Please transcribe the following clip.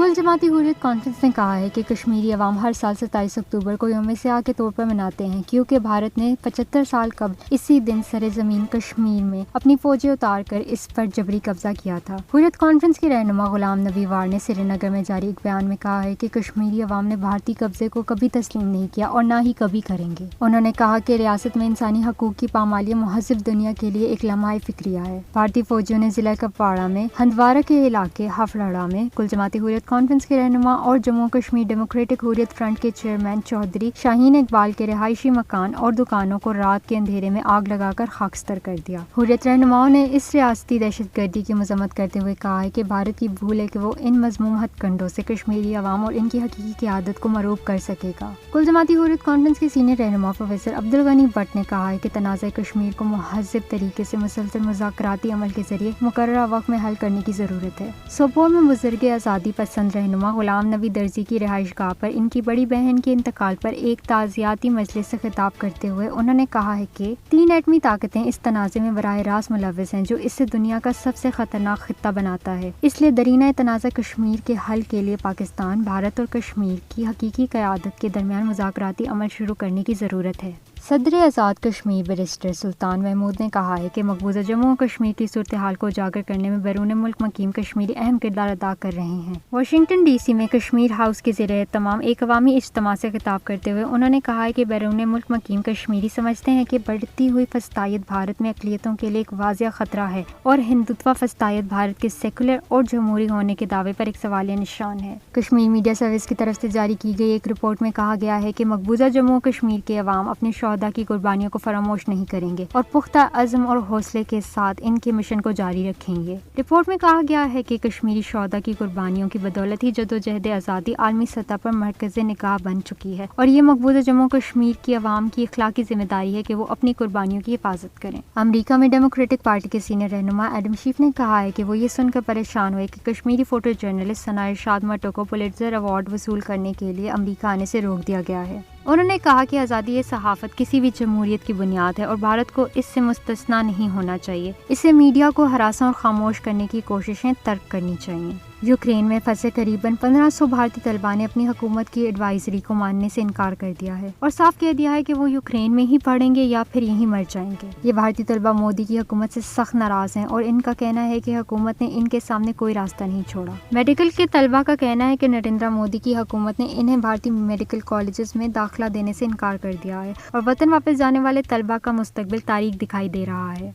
کل جماعتی حریت کانفرنس نے کہا ہے کہ کشمیری عوام ہر سال 27 اکتوبر کو یوم سیاہ کے طور پر مناتے ہیں کیونکہ بھارت نے 75 سال قبل اسی دن سرزمین کشمیر میں اپنی فوجیں اتار کر اس پر جبری قبضہ کیا تھا۔ حریت کانفرنس کے رہنما غلام نبی وار نے سری نگر میں جاری ایک بیان میں کہا ہے کہ کشمیری عوام نے بھارتی قبضے کو کبھی تسلیم نہیں کیا اور نہ ہی کبھی کریں گے۔ انہوں نے کہا کہ ریاست میں انسانی حقوق کی پامالی مہذب دنیا کے لیے ایک لمحہ فکریہ ہے۔ بھارتی فوجیوں نے ضلع کپواڑہ میں ہندوارہ کے علاقے ہفلڑا میں کل جماعتی حریت کانفرنس کے رہنما اور جموں کشمیر ڈیموکریٹک حریت فرنٹ کے چیئرمین چودھری شاہین اقبال کے رہائشی مکان اور دکانوں کو رات کے اندھیرے میں آگ لگا کر خاکستر کر دیا۔ حریت رہنماؤں نے اس ریاستی دہشت گردی کی مذمت کرتے ہوئے کہا ہے کہ بھارت کی بھول ہے کہ وہ ان مذموم ہتھ کنڈوں سے کشمیری عوام اور ان کی حقیقی قیادت کو مروب کر سکے گا۔ کل جماعتی حریت کانفرنس کے سینئر رہنما پروفیسر عبدالغنی بٹ نے کہا ہے کہ تنازع کشمیر کو مہذب طریقے سے مسلسل مذاکراتی عمل کے ذریعے مقررہ وقت میں حل کرنے کی ضرورت ہے۔ سوپور میں بزرگ آزادی پسند رہنما غلام نبی درزی کی رہائش گاہ پر ان کی بڑی بہن کے انتقال پر ایک تعزیتی مجلس سے خطاب کرتے ہوئے انہوں نے کہا ہے کہ 3 ایٹمی طاقتیں اس تنازع میں براہ راست ملوث ہیں جو اسے دنیا کا سب سے خطرناک خطہ بناتا ہے، اس لیے درینہ تنازع کشمیر کے حل کے لیے پاکستان، بھارت اور کشمیر کی حقیقی قیادت کے درمیان مذاکراتی عمل شروع کرنے کی ضرورت ہے۔ صدر آزاد کشمیر بیرسٹر سلطان محمود نے کہا ہے کہ مقبوضہ جموں و کشمیر کی صورتحال کو اجاگر کرنے میں بیرون ملک مقیم کشمیری اہم کردار ادا کر رہے ہیں۔ واشنگٹن ڈی سی میں کشمیر ہاؤس کے زیر اہتمام ایک عوامی اجتماع سے خطاب کرتے ہوئے انہوں نے کہا ہے کہ بیرون ملک مقیم کشمیری سمجھتے ہیں کہ بڑھتی ہوئی فسطائیت بھارت میں اقلیتوں کے لیے ایک واضح خطرہ ہے اور ہندوتوا فسطائیت بھارت کے سیکولر اور جمہوری ہونے کے دعوے پر ایک سوالیہ نشان ہے۔ کشمیر میڈیا سروس کی طرف سے جاری کی گئی ایک رپورٹ میں کہا گیا ہے کہ مقبوضہ جموں و کشمیر کے عوام اپنے شہداء کی قربانیوں کو فراموش نہیں کریں گے اور پختہ عزم اور حوصلے کے ساتھ ان کے مشن کو جاری رکھیں گے۔ رپورٹ میں کہا گیا ہے کہ کشمیری شہداء کی قربانیوں کی بدولت ہی جدوجہد آزادی عالمی سطح پر مرکز نگاہ بن چکی ہے اور یہ مقبوضہ جموں و کشمیر کی عوام کی اخلاقی ذمہ داری ہے کہ وہ اپنی قربانیوں کی حفاظت کریں۔ امریکہ میں ڈیموکریٹک پارٹی کے سینئر رہنما ایڈم شیف نے کہا ہے کہ وہ یہ سن کر پریشان ہوئے کہ کشمیری فوٹو جرنلسٹ ثنا ارشاد مٹو کو پولیٹزر ایوارڈ وصول کرنے کے لیے امریکہ آنے سے روک دیا گیا ہے۔ انہوں نے کہا کہ آزادی صحافت کسی بھی جمہوریت کی بنیاد ہے اور بھارت کو اس سے مستثنا نہیں ہونا چاہیے۔ اسے میڈیا کو ہراساں اور خاموش کرنے کی کوششیں ترک کرنی چاہیے۔ یوکرین میں پھنسے قریباً 1500 بھارتی طلباء نے اپنی حکومت کی ایڈوائزری کو ماننے سے انکار کر دیا ہے اور صاف کہہ دیا ہے کہ وہ یوکرین میں ہی پڑھیں گے یا پھر یہیں مر جائیں گے۔ یہ بھارتی طلباء مودی کی حکومت سے سخت ناراض ہیں اور ان کا کہنا ہے کہ حکومت نے ان کے سامنے کوئی راستہ نہیں چھوڑا۔ میڈیکل کے طلباء کا کہنا ہے کہ نریندر مودی کی حکومت نے انہیں بھارتی میڈیکل کالجز میں داخلہ دینے سے انکار کر دیا ہے اور وطن واپس جانے والے طلباء کا مستقبل تاریک دکھائی دے رہا ہے۔